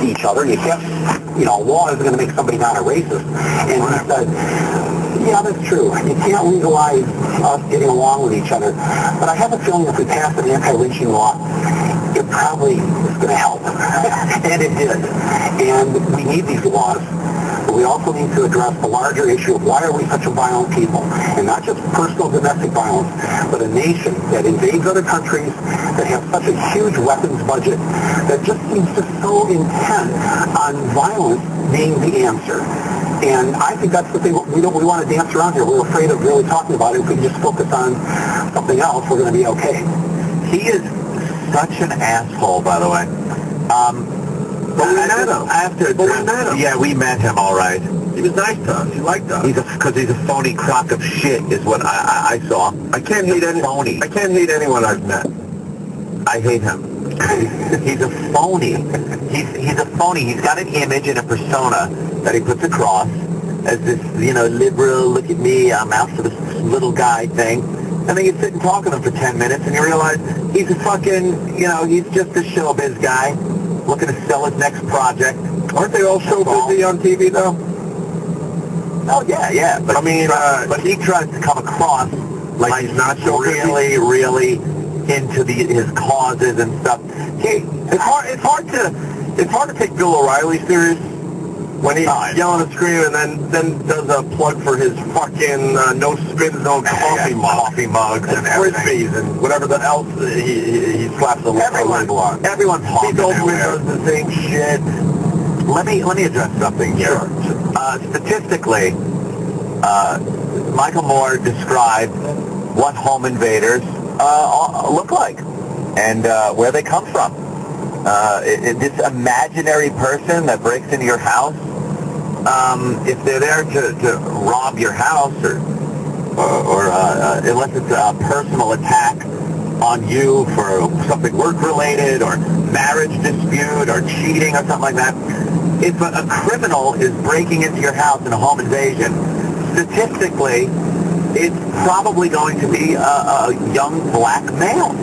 each other. You can't, law isn't going to make somebody not a racist. And he said, yeah, that's true. You can't legalize us getting along with each other. But I have a feeling if we pass an anti-lynching law, it probably is going to help. And it did. And we need these laws. But we also need to address the larger issue of why are we such a violent people? And not just personal domestic violence, but a nation that invades other countries, that has such a huge weapons budget, that just seems just so intent on violence being the answer. And I think that's the thing. We want to dance around here. We're afraid of really talking about it. If we can just focus on something else, we're going to be okay. He is such an asshole, by the way. But we met him. Yeah, we met him, all right. He was nice to us. He liked us. Because he's a phony crock of shit, is what I saw. I can't hate anyone I've met. I hate him. He's a phony. He's a phony. He's got an image and a persona that he puts across as this, liberal, look at me, I'm out for this little guy thing. And then you sit and talk with him for 10 minutes and you realize he's a fucking, he's just a showbiz guy looking to sell his next project. Aren't they all so busy on TV, though? Oh, yeah. But but he tries to come across like he's not so really into his causes and stuff. It's hard to take Bill O'Reilly serious when he's yelling and screaming and then does a plug for his fucking no spin zone coffee mugs and frisbees and whatever else he slaps a label on. Everyone's He's does the same shit. Let me address something here. Sure. Statistically, Michael Moore described what home invaders look like and where they come from. This imaginary person that breaks into your house, if they're there to rob your house or unless it's a personal attack on you for something work-related or marriage dispute or cheating or something like that, if a criminal is breaking into your house in a home invasion, statistically, it's probably going to be a young black male.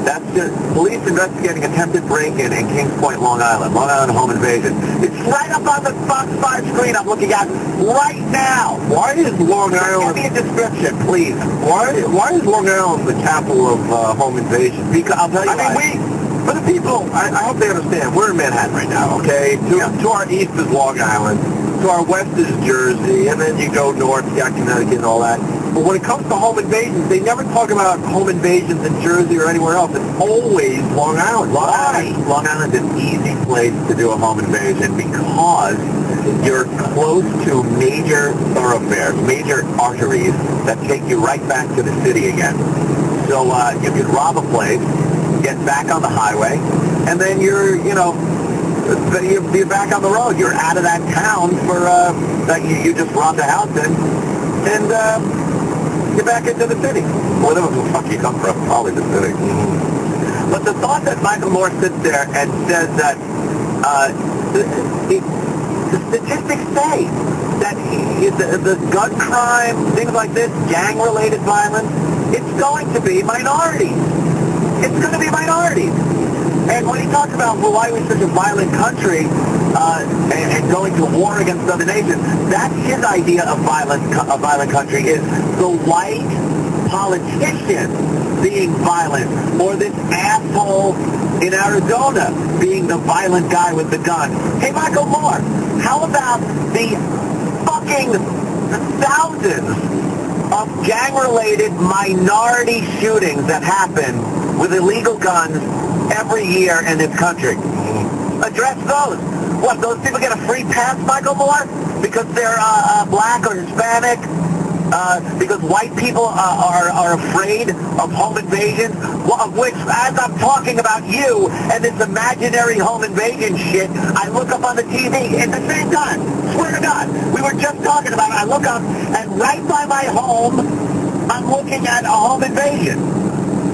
That's just police investigating attempted break-in in Kings Point, Long Island home invasion. It's right up on the Fox 5 screen I'm looking at right now. Why is Long Island... Give me a description, please. Why is Long Island the capital of home invasion? Because I'll tell you for the people, I hope they understand, we're in Manhattan right now, okay? To our east is Long Island, to our west is Jersey, and then you go north, you got Connecticut and all that. But when it comes to home invasions, they never talk about home invasions in Jersey or anywhere else. It's always Long Island. Long Island's an easy place to do a home invasion because you're close to major thoroughfares, major arteries that take you right back to the city again. So you could rob a place, get back on the highway, and then you're back on the road. You're out of that town for that you just robbed a house in, and get back into the city. Whatever the fuck you come from, probably the city. But the thought that Michael Moore sits there and says that the statistics say that the gun crime, things like this, gang-related violence, it's going to be minorities. It's going to be minorities. And when he talks about, well, why are we such a violent country and going to war against other nations, that's his idea of a violent country is the white politician being violent, or this asshole in Arizona being the violent guy with the gun. Hey, Michael Moore, how about the fucking thousands of gang-related minority shootings that happen with illegal guns every year in this country? Address those. What, those people get a free pass, Michael Moore? Because they're black or Hispanic? Because white people are afraid of home invasions? Well, of which, as I'm talking about you and this imaginary home invasion shit, I look up on the TV at the same time. Swear to God. We were just talking about it. I look up, and right by my home, I'm looking at a home invasion.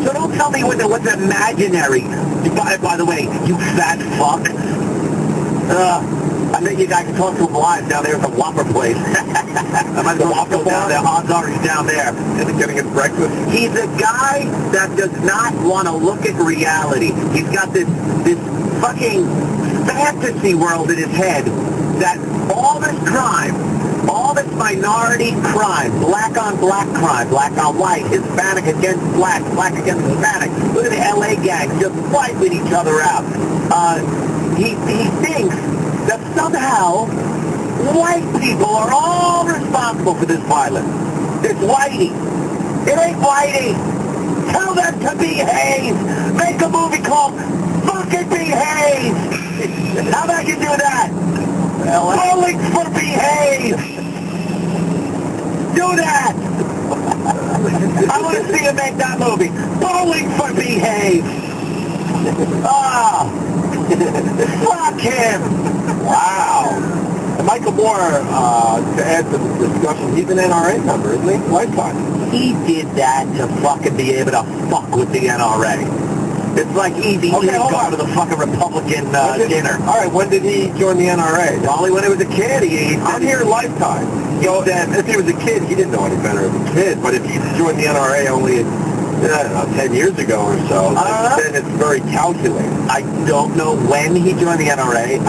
So don't tell me what's imaginary. By the way, you fat fuck. I bet you guys can talk to him live down there at the Whopper place. I might as well go down there. Odds are he's down there. Is he getting his breakfast? He's a guy that does not want to look at reality. He's got this fucking fantasy world in his head that all this crime, all this minority crime, black on black crime, black on white, Hispanic against black, black against Hispanic. Look at the LA gangs just wiping each other out. He thinks that somehow white people are all responsible for this violence. It's whitey. It ain't whitey. Tell them to behave. Make a movie called Fucking Behave. How about you do that? Bowling for Behave. Do that. I want to see him make that movie. Bowling for Behave. Ah. Fuck him. Wow. And Michael Moore, to add to the discussion, he's an NRA member, isn't he? Lifetime. He did that to fucking be able to fuck with the NRA. It's like easy to go to the fucking Republican dinner. All right, when did he join the NRA? Probably when he was a kid. I'm here Lifetime. So if he was a kid, he didn't know any better as a kid, but if he joined the NRA only, I don't know, 10 years ago or so, then it's very calculated. I don't know when he joined the NRA.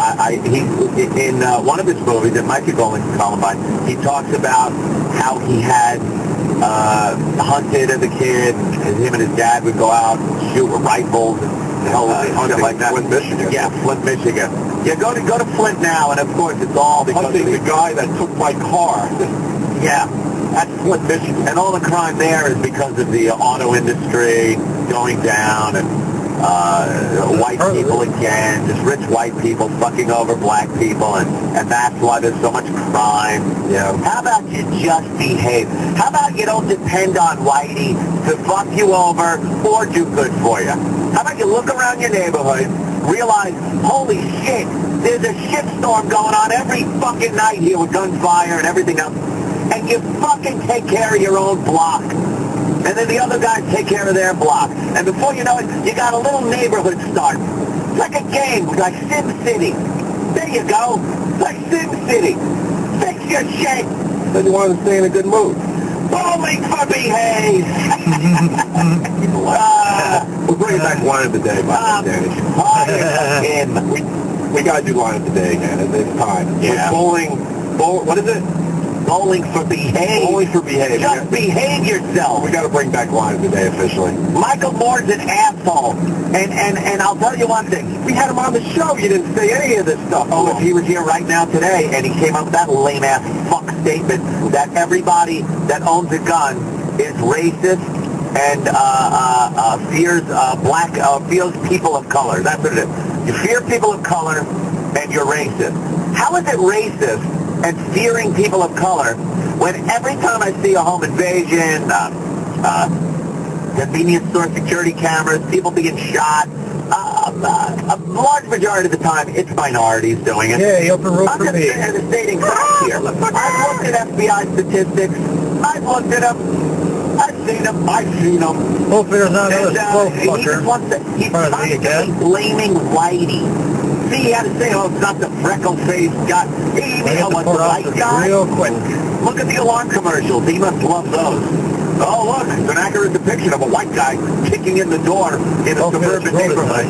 He in one of his movies, it might be Columbine, he talks about how he had hunted as a kid, and him and his dad would go out and shoot with rifles and hunting like that. Flint, Michigan. Yeah, Flint, Michigan. Yeah, go to Flint now, and of course it's all because hunting the guy that took my car. Yeah. That's Flint, Michigan. And all the crime there is because of the auto industry going down and white people again, just rich white people fucking over black people, and that's why there's so much crime. Yeah. How about you just behave? How about you don't depend on whitey to fuck you over or do good for you? How about you look around your neighborhood, realize, holy shit, there's a shitstorm going on every fucking night here with gunfire and everything else, and you fucking take care of your own block. And then the other guys take care of their block. And before you know it, you got a little neighborhood start. It's like a game, like Sim City. There you go. It's like Sim City. Fix your shit. Then you want to stay in a good mood. Bowling for Behave. We're bringing back Line of the Day, by the way. We got to do Line of the Day again. It's time. Yeah. What is it? Bowling for Behave. Bowling for Behave. Just behave yourself. We got to bring back Line of the Day officially. Michael Moore's an asshole. And I'll tell you one thing. We had him on the show. You didn't say any of this stuff. Oh, if he was here right now today and he came up with that lame-ass fuck statement that everybody that owns a gun is racist and fears people of color. That's what it is. You fear people of color and you're racist. How is it racist and fearing people of color when every time I see a home invasion, convenience store security cameras, people being shot, a large majority of the time it's minorities doing it. Yeah, you open road for me. I'm just stating facts here. I've looked at FBI statistics. I've looked at them. I've seen them. Well, there's not another slow He just wants to, he's constantly blaming whitey. See, he had to say, oh, it's not the freckle-faced guy. He wants the white guy. Real quick. Look at the alarm commercials. He must love those. Oh, look, it's an accurate depiction of a white guy kicking in the door in a suburban neighborhood.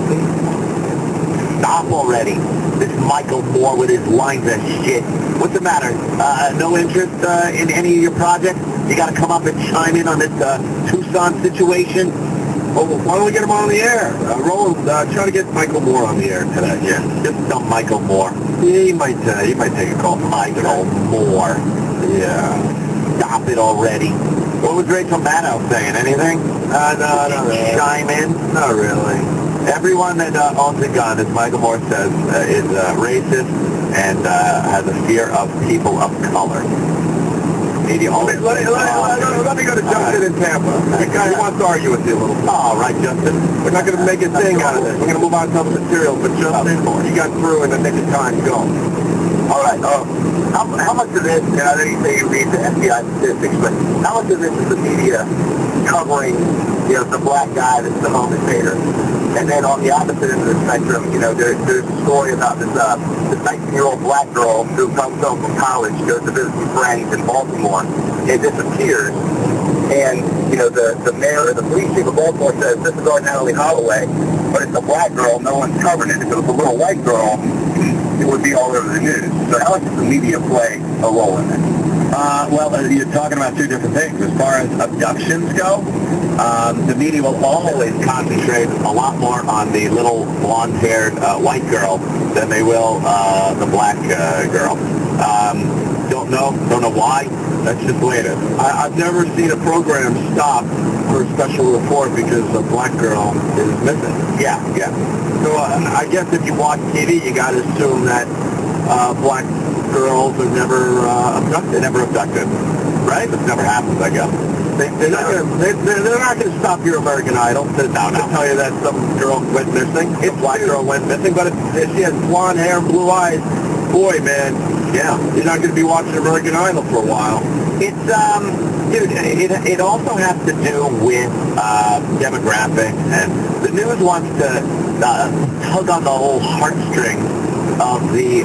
Stop already. This Michael Moore with his lines of shit. What's the matter? No interest in any of your projects? You got to come up and chime in on this Tucson situation? Well, why don't we get him on the air? Roland, try to get Michael Moore on the air today. Yeah, just some Michael Moore. Yeah, he might take a call from Michael Moore. Yeah. Stop it already. What was Rachel Maddow saying? Anything? No, not really. Chime in? Not really. Everyone that owns a gun, as Michael Moore says, is racist and has a fear of people of color. Let me go to Justin in Tampa. He wants to argue with you a little bit. All right, Justin. We're not going to make a thing out of this. We're going to move on to other material. But Justin, you got through in the nick of time. Go. All right. How much of this, and I know you say you read the FBI statistics, but how much of this is the media covering, the black guy that's the home invader? And then on the opposite end of the spectrum, you know, there's a story about this 19-year-old black girl who comes home from college, goes to visit some friends in Baltimore, and disappears. And, you know, the mayor or the police chief of Baltimore says, this is our Natalie Holloway, but it's a black girl, no one's covering it. If it was a little white girl, it would be all over the news. So how much does the media play a role in this? Well, you're talking about two different things. As far as abductions go, the media will always concentrate a lot more on the little blonde-haired white girl than they will the black girl. Don't know why. That's just the way it is. I've never seen a program stop for a special report because a black girl is missing. Yeah. So I guess if you watch TV, you got to assume that black girls are never abducted, right? This never happens, I guess. They're not going to stop your American Idol to tell you that some girl went missing. A black girl went missing, but if she has blonde hair and blue eyes, boy, man, yeah, you're not going to be watching American Idol for a while. It's, dude, it also has to do with demographics, and the news wants to tug on the whole heartstrings of the